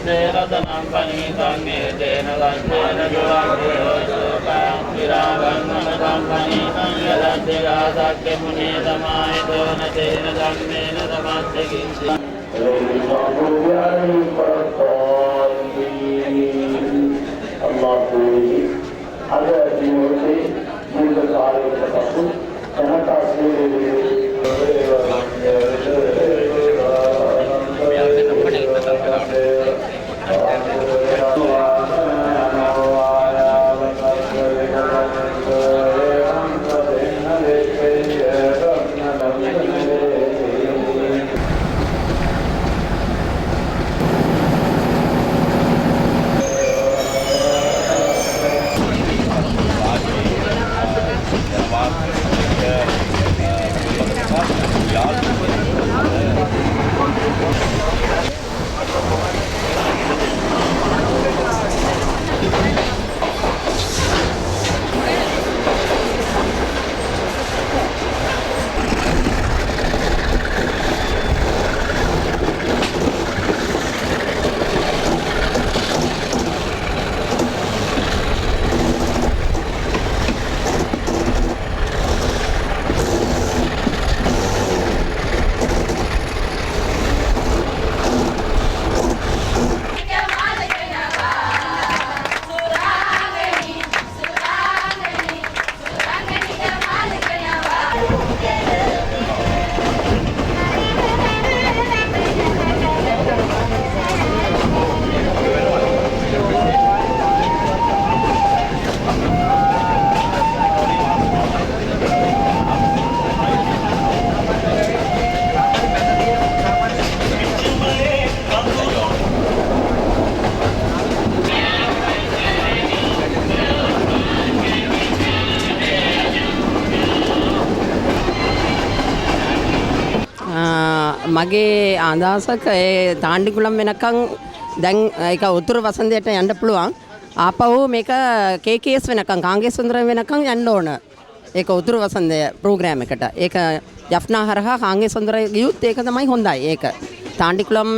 Ratan Panitan Medena Gandena Julang Viragan Namadan Panitan Yaladira Sakya Muneda Maidona Tena Dhamena Dhammategin ada di mulai juga kali terpaksa karena kasih මගේ අදහසක ඒ තාණ්ඩිකුලම් වෙනකන් දැන් ඒක උතුරු වසන්තයට යන්න පුළුවන්. ආපහු මේක KKS වෙනකන් කාංගේස් සුන්දරම් වෙනකන් යන්න ඕන. ඒක උතුරු වසන්තය ප්‍රෝග්‍රෑම් එකට. ඒක යෆ්නා හරහා කාංගේස් සුන්දරම් ගියුත් ඒක තමයි හොඳයි. ඒක තාණ්ඩිකුලම්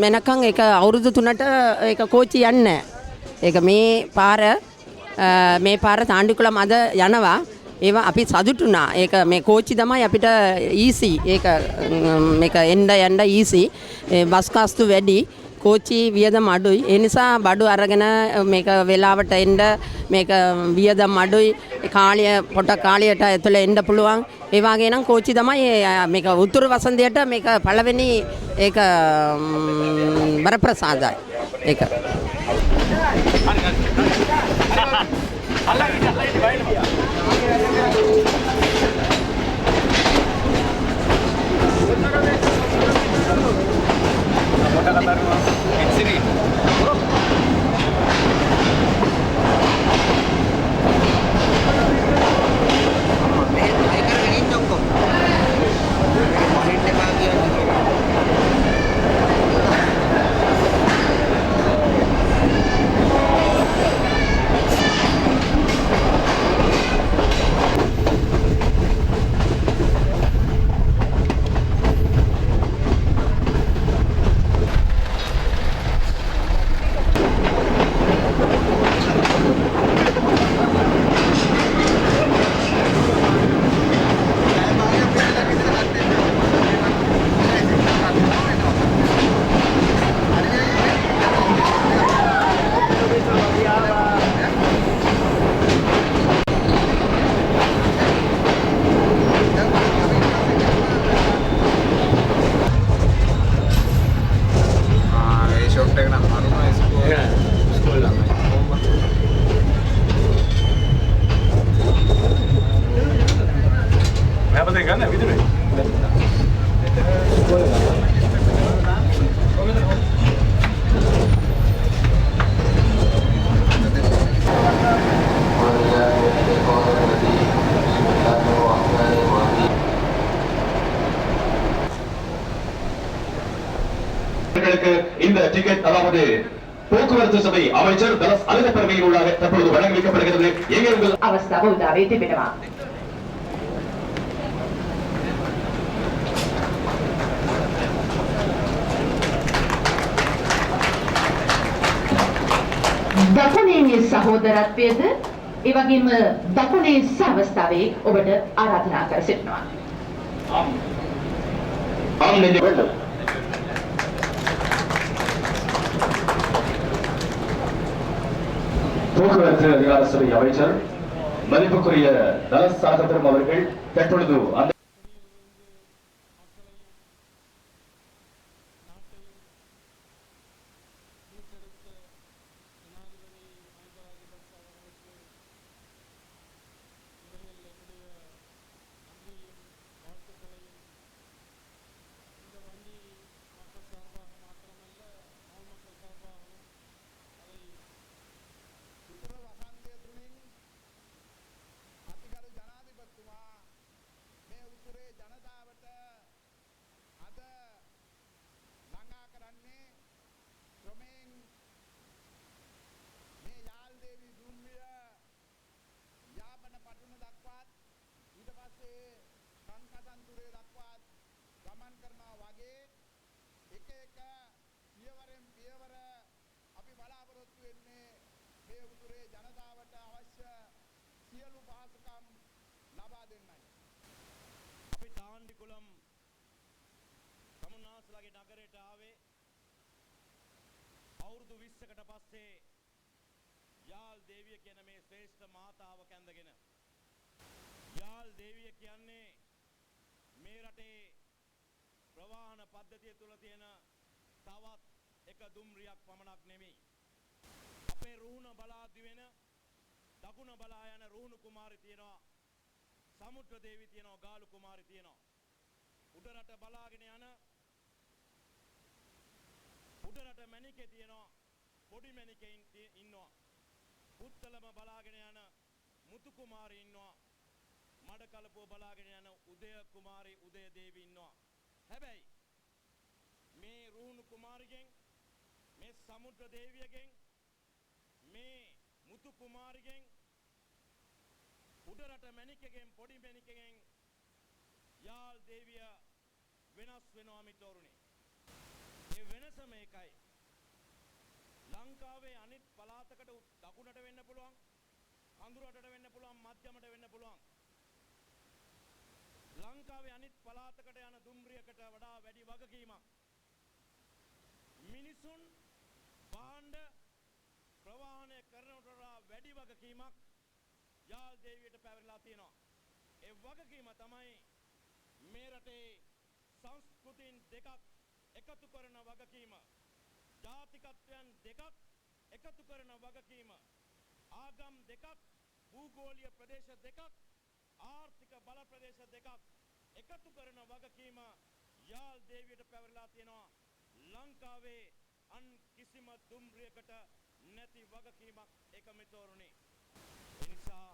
වෙනකන් ඒක අවුරුදු 3ට ඒක කෝච්චි යන්නේ නැහැ. ඒක මේ පාර තාණ්ඩිකුලම් අද යනවා. ඒවා අපි සතුටුනා. ඒක මේ කෝච්චි තමයි අපිට ඊසි. ඒක මේක එන්න ඊසි. බස් කාස්තු වැඩි. කෝච්චි වියදම් අඩුයි. ඒ නිසා බඩු අරගෙන මේක වෙලාවට එන්න මේක වියදම් අඩුයි. කාලියට ඇතුළ එන්න පුළුවන්. ඒ වගේ නම් කෝච්චි තමයි මේක උතුරු වසන්තයට මේක පළවෙනි ඒක බරප්‍රසාදයි. ඒක இந்த டிக்கெட் அதாவது போக்குவரத்து சபை அமைச்சர் தலஸ் அழகப்பெருமையின் ஊடாக தற்பொழுது வழங்கப்படுகிறது. எங்கே உங்கள் අවස්ථාව උදා වී තිබෙනවා. දකුණේ සහෝදරත්වයේද ඒ වගේම දකුණේ අවස්ථාවේ ඔබට ආරාධනා කර සිටිනවා. ஆம் நெஞ்ச வேண்டும். போக்குவரத்து அதிகார சபை அமைச்சர் மதிப்புக்குரிய தலஸ் சாகபெரும் அவர்கள் தற்பொழுது அந்த නගරයට ආවේ අවුරුදු 20කට පස්සේ යාල් දේවිය කියන මේ ශ්‍රේෂ්ඨ මාතාව කැඳගෙන යාල් දේවිය කියන්නේ මේ රටේ ප්‍රවාහන පද්ධතිය තුල තියෙන තවත් එක දුම්රියක් පමණක් නෙමෙයි අපේ රුහුණ බලා දිවෙන දකුණ බලා යන රුහුණු කුමාරි තියෙනවා සමුද්‍ර දේවි තියෙනවා ගාලු කුමාරි තියෙනවා උඩරට බලාගෙන යන උඩරට මණිකේ තියෙනවා පොඩි මණිකෙන් ඉන්නවා පුත්තලම බලාගෙන යන මුතු කුමාරී ඉන්නවා මඩකලපුව බලාගෙන යන උදය කුමාරී උදය දේවි ඉන්නවා හැබැයි මේ රුහුණු කුමාරිගෙන් මේ සමුද්‍ර දේවියගෙන් මේ මුතු කුමාරිගෙන් උඩරට මණිකගෙන් පොඩි මණිකගෙන් යාල් දේවිය වෙනස් වෙනවා මිතුරුනි ඒ වෙනස මේකයි ලංකාවේ අනිත් පළාතකට දකුණට වෙන්න පුළුවන් අඳුරටට වෙන්න පුළුවන් මධ්‍යමට වෙන්න පුළුවන් ලංකාවේ අනිත් පළාතකට යන දුම්රියකට වඩා වැඩි වගකීමක් මිනිසුන් භාණ්ඩ ප්‍රවාහනය කරනට වඩා වැඩි වගකීමක් යාල් දේවියට පැවරලා තියෙනවා ඒ වගකීම තමයි මේ රටේ සංස්කෘතින් දෙකක් එකතු කරන වගකීම ජාතිකත්වයන් දෙකක් එකතු කරන වගකීම ආගම් දෙකක් භූගෝලීය ප්‍රදේශ දෙකක් ආර්ථික බල ප්‍රදේශ දෙකක් එකතු කරන වගකීම යාල් දේවියට පැවරලා තියෙනවා ලංකාවේ අන් කිසිම දුම්රියකට නැති වගකීමක් ඒක මෙතෝරුනේ ඒ නිසා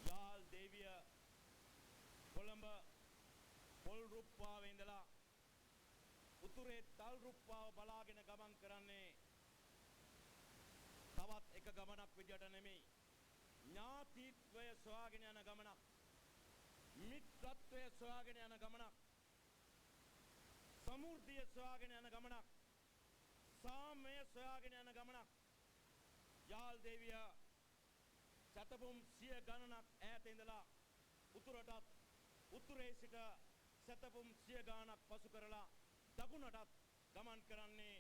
යාල් දේවිය කොළඹ පොල් රුප්පාවේ ඉඳලා උතුරේ තල් රුප්පාව බලාගෙන ගමන් කරන්නේ තවත් එක ගමනක් විදියට නෙමෙයි ඥාතිත්වය සොයාගෙන යන ගමනක් මිත්‍රත්වය සොයාගෙන යන ගමනක් සමෘද්ධිය සොයාගෙන යන ගමනක් සාමය සොයාගෙන යන ගමනක් යාල් දේවිය සතපුම් සිය ගණනක් ඈත ඉඳලා උතුරටත් උතුරේ සිට සතපුම් සිය ගණනක් පසු කරලා දකුණටත් ගමන් කරන්නේ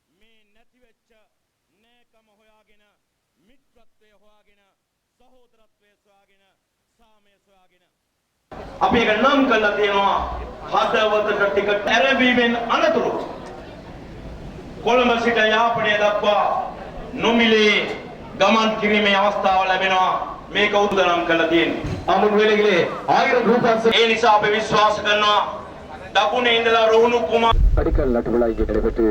මේ නැතිවෙච්ච නෑකම හොයාගෙන මිත්‍රත්වය හොයාගෙන සහෝදරත්වය සොයාගෙන සාමය සොයාගෙන අපි එක නම් කළා තියෙනවා හදවතට ටිකට් ඇරඹීමෙන් අනතුරු කොළඹ සිට යාපනය දක්වා නොමිලේ ගමන් කිරීමේ අවස්ථාව ලැබෙනවා මේක උදනම් කළා තියෙන්නේ අමුන් වෙලෙගලේ 1000 රූපංශ ඒ නිසා අපි විශ්වාස කරනවා දකුණේ ඉඳලා රුහුණු කුමාර அடிக்கல் நாட்டு விழா இங்கே நடைபெற்று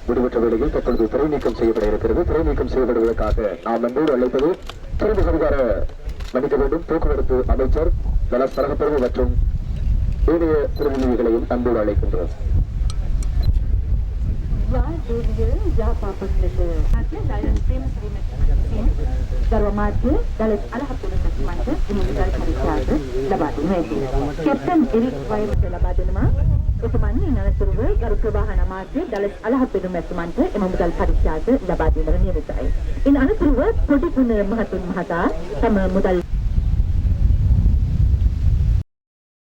விடுபட்ட வேளையில் தற்பொழுது துறை நீக்கம் செய்யப்பட இருக்கிறது துறை நீக்கம் செய்யப்படுவதற்காக நாம் அன்போடு அழைப்பது துறை அதிகார மன்னிக்க வேண்டும் போக்குவரத்து அமைச்சர் தலஸ் அழகப்பெருமை மற்றும் ஏனைய பிரதிநிதிகளையும் அன்போடு அழைக்கின்றோம் Darwamati dalam alahap manta imugal parisyad labadin wedi. Captain Eric Vaimata labadin ma utumanni nanaturuwe garu ප්‍රවාහන අමාත්‍ය දලස් අලහප්පෙදු මැතිමන්ට එම මුදල් පරිත්‍යාග ලබා දීමට නියමිතයි. ඉන් අනතුරුව පොඩි කුණ මහතුන් මහතා තම මුදල්